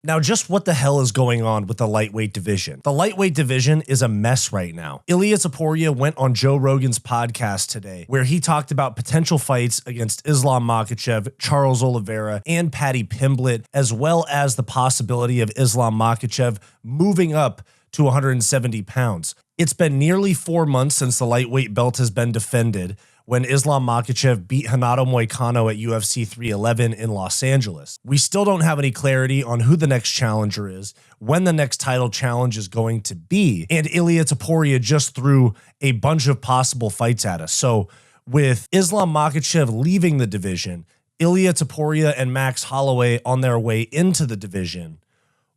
Now, just what the hell is going on with the lightweight division? The lightweight division is a mess right now. Ilia Topuria went on Joe Rogan's podcast today, where he talked about potential fights against Islam Makhachev, Charles Oliveira, and Paddy Pimblett, as well as the possibility of Islam Makhachev moving up to 170 pounds. It's been nearly 4 months since the lightweight belt has been defended, when Islam Makhachev beat Renato Moicano at UFC 311 in Los Angeles. We still don't have any clarity on who the next challenger is, when the next title challenge is going to be, and Ilia Topuria just threw a bunch of possible fights at us. So with Islam Makhachev leaving the division, Ilia Topuria and Max Holloway on their way into the division,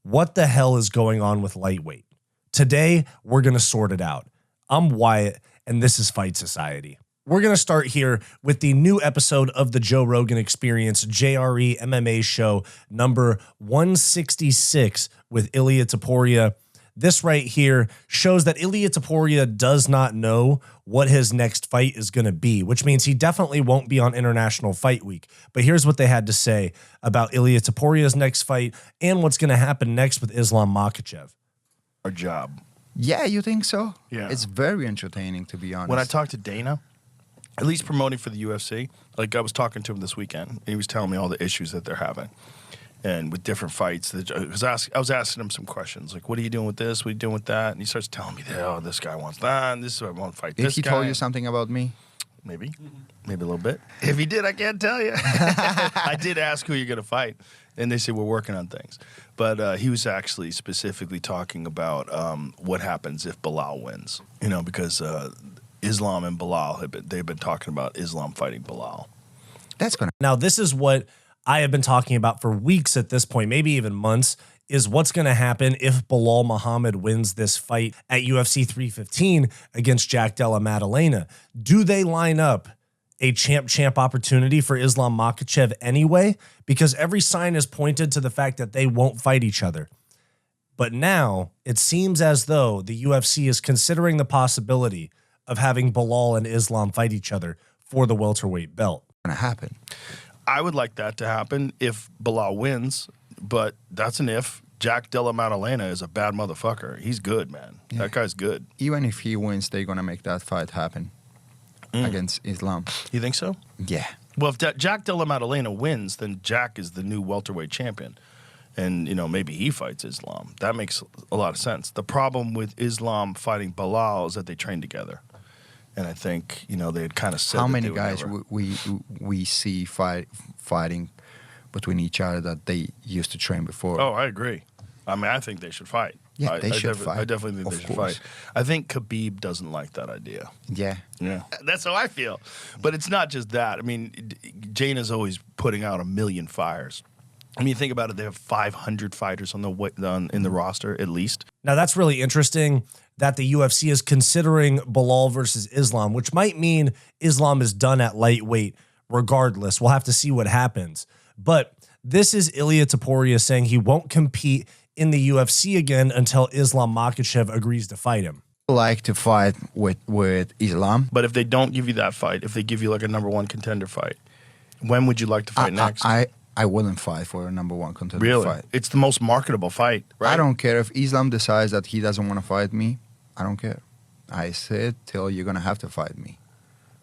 what the hell is going on with lightweight? Today, we're going to sort it out. I'm Wyatt, and this is Fight Society. We're going to start here with the new episode of the Joe Rogan Experience JRE MMA show number 166 with Ilia Topuria. This right here shows that Ilia Topuria does not know what his next fight is going to be, which means he definitely won't be on International Fight Week. But here's what they had to say about Ilia Topuria's next fight and what's going to happen next with Islam Makhachev. Our job. Yeah, you think so? Yeah. It's very entertaining, to be honest. When I talked to Dana, at least promoting for the UFC, like I was talking to him this weekend, and he was telling me all the issues that they're having, and with different fights. Because I was asking him some questions, like, "What are you doing with this? What are you doing with that?" And he starts telling me that, "Oh, this guy wants that, and this is why I want to fight this guy." Did he told you something about me? Maybe a little bit. If he did, I can't tell you. I did ask who you're going to fight, and they said we're working on things. But he was actually specifically talking about what happens if Bilal wins. You know, because Islam and Bilal they've been talking about Islam fighting Bilal. That's gonna. Now, this is what I have been talking about for weeks at this point, maybe even months, is what's going to happen if Bilal Muhammad wins this fight at UFC 315 against Jack Della Maddalena. Do they line up a champ opportunity for Islam Makhachev anyway? Because every sign is pointed to the fact that they won't fight each other. But now it seems as though the UFC is considering the possibility of having Bilal and Islam fight each other for the welterweight belt. Gonna happen. I would like that to happen if Bilal wins, but that's an if. Jack Della Maddalena is a bad motherfucker. He's good, man. Yeah. That guy's good. Even if he wins, they're gonna make that fight happen against Islam. You think so? Yeah. Well, if Jack Della Maddalena wins, then Jack is the new welterweight champion. And, you know, maybe he fights Islam. That makes a lot of sense. The problem with Islam fighting Bilal is that they train together. And I think, you know, they had kind of said how many guys we see fighting between each other that they used to train before? Oh, I agree. I mean, I think they should fight. Yeah, they should fight. I definitely think they should fight. I think Khabib doesn't like that idea. Yeah. Yeah. That's how I feel. But it's not just that. I mean, Jaina's always putting out a million fires. I mean, think about it. They have 500 fighters in the roster, at least. Now, that's really interesting that the UFC is considering Bilal versus Islam, which might mean Islam is done at lightweight regardless. We'll have to see what happens. But this is Ilia Topuria saying he won't compete in the UFC again until Islam Makhachev agrees to fight him. Like to fight with Islam. But if they don't give you that fight, if they give you like a #1 contender fight, when would you like to fight next? I wouldn't fight for a #1 contender really? fight. It's the most marketable fight, right? I don't care if Islam decides that he doesn't want to fight me. I don't care. I said, till you're going to have to fight me.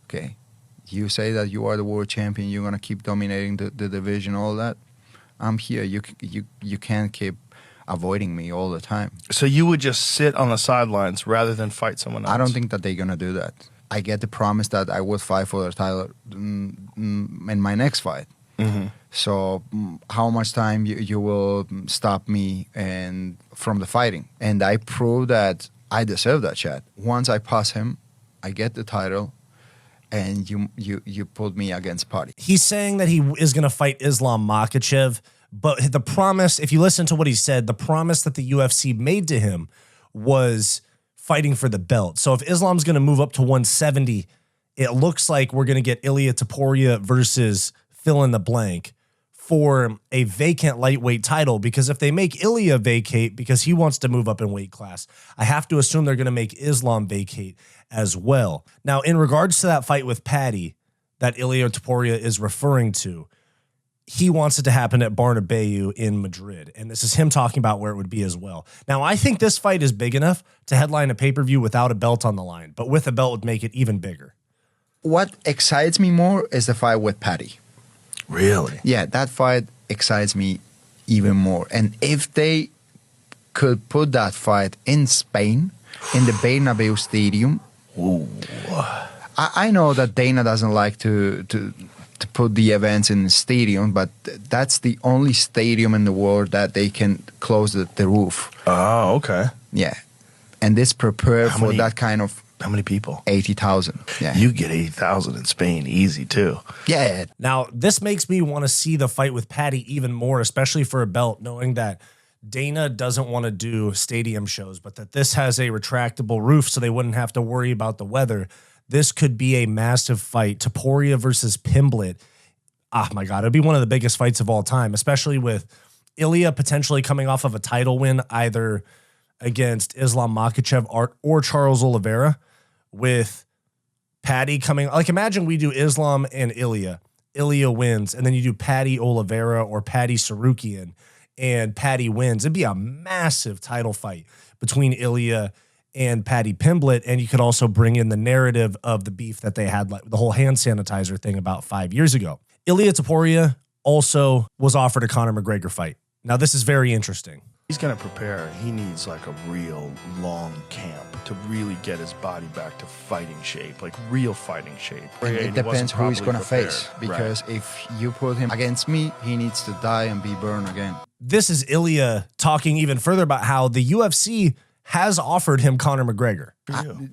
Okay? You say that you are the world champion, you're going to keep dominating the division, all that. I'm here. You can't keep avoiding me all the time. So you would just sit on the sidelines rather than fight someone else? I don't think that they're going to do that. I get the promise that I would fight for the title in my next fight. Mm-hmm. So how much time you will stop me and from the fighting? And I prove that I deserve that shot. Once I pass him, I get the title, and you put me against Paddy. He's saying that he is going to fight Islam Makhachev, but the promise, if you listen to what he said, the promise that the UFC made to him was fighting for the belt. So if Islam's going to move up to 170, it looks like we're going to get Ilia Topuria versus fill in the blank for a vacant lightweight title, because if they make Ilia vacate because he wants to move up in weight class, I have to assume they're going to make Islam vacate as well. Now, in regards to that fight with Paddy that Ilia Topuria is referring to, he wants it to happen at Bernabeu in Madrid. And this is him talking about where it would be as well. Now, I think this fight is big enough to headline a pay-per-view without a belt on the line, but with a belt would make it even bigger. What excites me more is the fight with Paddy. Really? Yeah, that fight excites me even more. And if they could put that fight in Spain, in the Bernabeu Stadium, I know that Dana doesn't like to put the events in the stadium, but that's the only stadium in the world that they can close the roof. Oh, okay. Yeah. And this prepared for that kind of... How many people? 80,000. Yeah. You get 80,000 in Spain easy, too. Yeah. Now, this makes me want to see the fight with Paddy even more, especially for a belt, knowing that Dana doesn't want to do stadium shows, but that this has a retractable roof so they wouldn't have to worry about the weather. This could be a massive fight. Topuria versus Pimblett. Oh, my God. It'd be one of the biggest fights of all time, especially with Ilia potentially coming off of a title win, either against Islam Makhachev or Charles Oliveira, with Paddy coming. Like, imagine we do Islam and Ilia. Ilia wins, and then you do Paddy Oliveira or Paddy Sarukian, and Paddy wins. It'd be a massive title fight between Ilia and Paddy Pimblett, and you could also bring in the narrative of the beef that they had, like the whole hand sanitizer thing about 5 years ago. Ilia Topuria also was offered a Conor McGregor fight. Now, this is very interesting. He's going to prepare. He needs like a real long camp to really get his body back to fighting shape, like real fighting shape. And it depends who he's going to face, because if you put him against me, he needs to die and be burned again. This is Ilia talking even further about how the UFC has offered him Conor McGregor.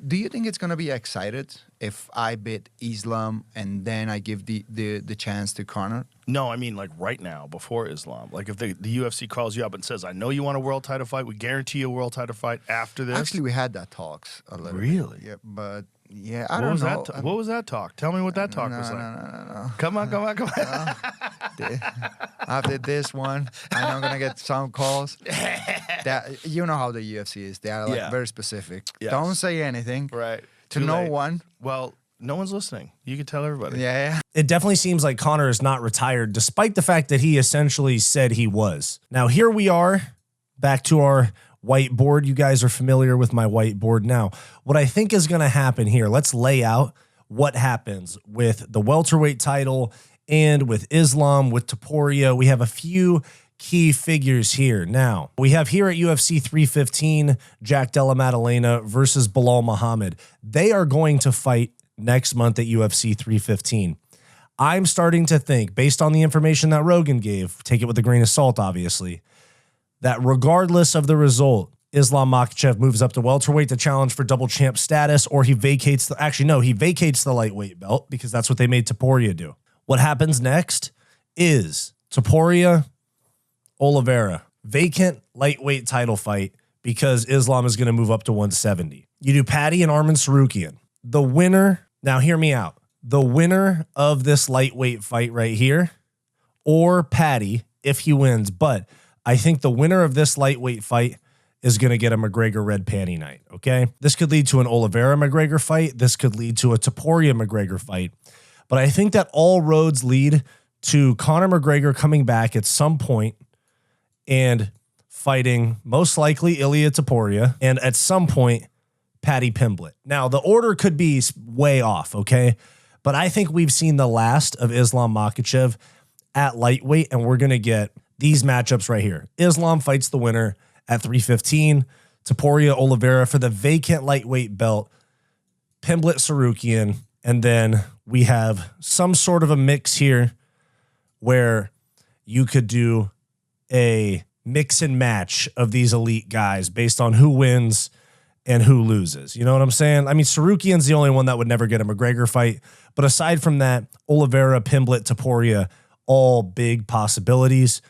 Do you think it's going to be excited if I beat Islam and then I give the chance to Conor? No, I mean like right now, before Islam. Like if the UFC calls you up and says, I know you want a world title fight, we guarantee you a world title fight after this. Actually, we had that talks a little Really? bit. Yeah, but yeah, I don't know. What was that talk? Tell me what that talk was like. No. Come on. After this one, I'm going to get some calls. You know how the UFC is. They are like very specific. Yes. Don't say anything. Right. To no one. Well, no one's listening. You can tell everybody. Yeah. It definitely seems like Conor is not retired, despite the fact that he essentially said he was. Now, here we are, back to our whiteboard. You guys are familiar with my whiteboard now. What I think is going to happen here, let's lay out what happens with the welterweight title and with Islam, with Topuria. We have a few key figures here. Now, we have here at UFC 315, Jack Della Maddalena versus Bilal Muhammad. They are going to fight next month at UFC 315. I'm starting to think, based on the information that Rogan gave, take it with a grain of salt, obviously, that regardless of the result, Islam Makhachev moves up to welterweight to challenge for double champ status, or he vacates he vacates the lightweight belt, because that's what they made Topuria do. What happens next is Topuria, Oliveira, vacant lightweight title fight, because Islam is going to move up to 170. You do Paddy and Arman Sarukian. The winner, now hear me out, the winner of this lightweight fight right here, or Paddy if he wins, but I think the winner of this lightweight fight is going to get a McGregor red panty night, okay? This could lead to an Oliveira-McGregor fight. This could lead to a Topuria-McGregor fight. But I think that all roads lead to Conor McGregor coming back at some point and fighting most likely Ilia Topuria, and at some point Paddy Pimblett. Now, the order could be way off, okay? But I think we've seen the last of Islam Makhachev at lightweight, and we're going to get these matchups right here. Islam fights the winner at 315. Topuria Oliveira for the vacant lightweight belt. Pimblett Sarukian. And then we have some sort of a mix here where you could do a mix and match of these elite guys based on who wins and who loses. You know what I'm saying? I mean, Sarukian's the only one that would never get a McGregor fight. But aside from that, Oliveira, Pimblett, Topuria, all big possibilities.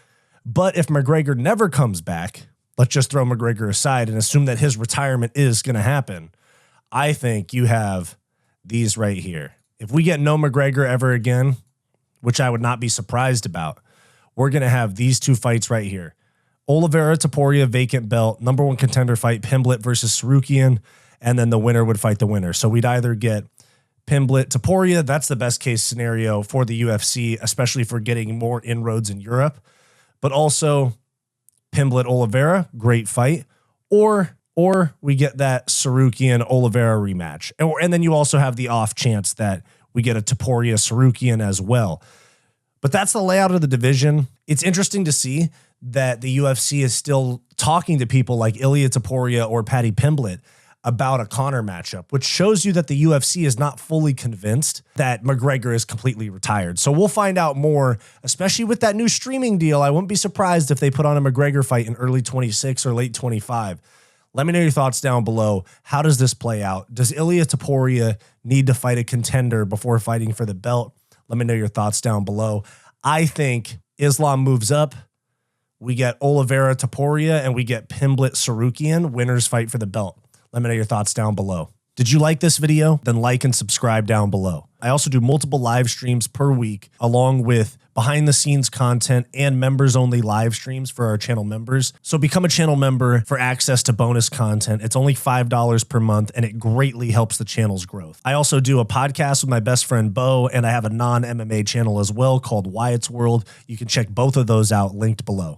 But if McGregor never comes back, let's just throw McGregor aside and assume that his retirement is going to happen. I think you have these right here. If we get no McGregor ever again, which I would not be surprised about, we're going to have these two fights right here. Oliveira, Topuria, vacant belt, number one contender fight, Pimblett versus Sarukian, and then the winner would fight the winner. So we'd either get Pimblett, Topuria, that's the best case scenario for the UFC, especially for getting more inroads in Europe. But also Pimblett, Oliveira, great fight. Or we get that Sarukian Oliveira rematch. And then you also have the off chance that we get a Topuria Sarukian as well. But that's the layout of the division. It's interesting to see that the UFC is still talking to people like Ilia Topuria or Paddy Pimblett about a Conor matchup, which shows you that the UFC is not fully convinced that McGregor is completely retired. So we'll find out more, especially with that new streaming deal. I wouldn't be surprised if they put on a McGregor fight in early 26 or late 25. Let me know your thoughts down below. How does this play out? Does Ilia Topuria need to fight a contender before fighting for the belt? Let me know your thoughts down below. I think Islam moves up. We get Oliveira Topuria and we get Pimblett Sarukian. Winners fight for the belt. Let me know your thoughts down below. Did you like this video? Then like and subscribe down below. I also do multiple live streams per week, along with behind the scenes content and members only live streams for our channel members. So become a channel member for access to bonus content. It's only $5 per month and it greatly helps the channel's growth. I also do a podcast with my best friend Bo, and I have a non-MMA channel as well called Wyatt's World. You can check both of those out linked below.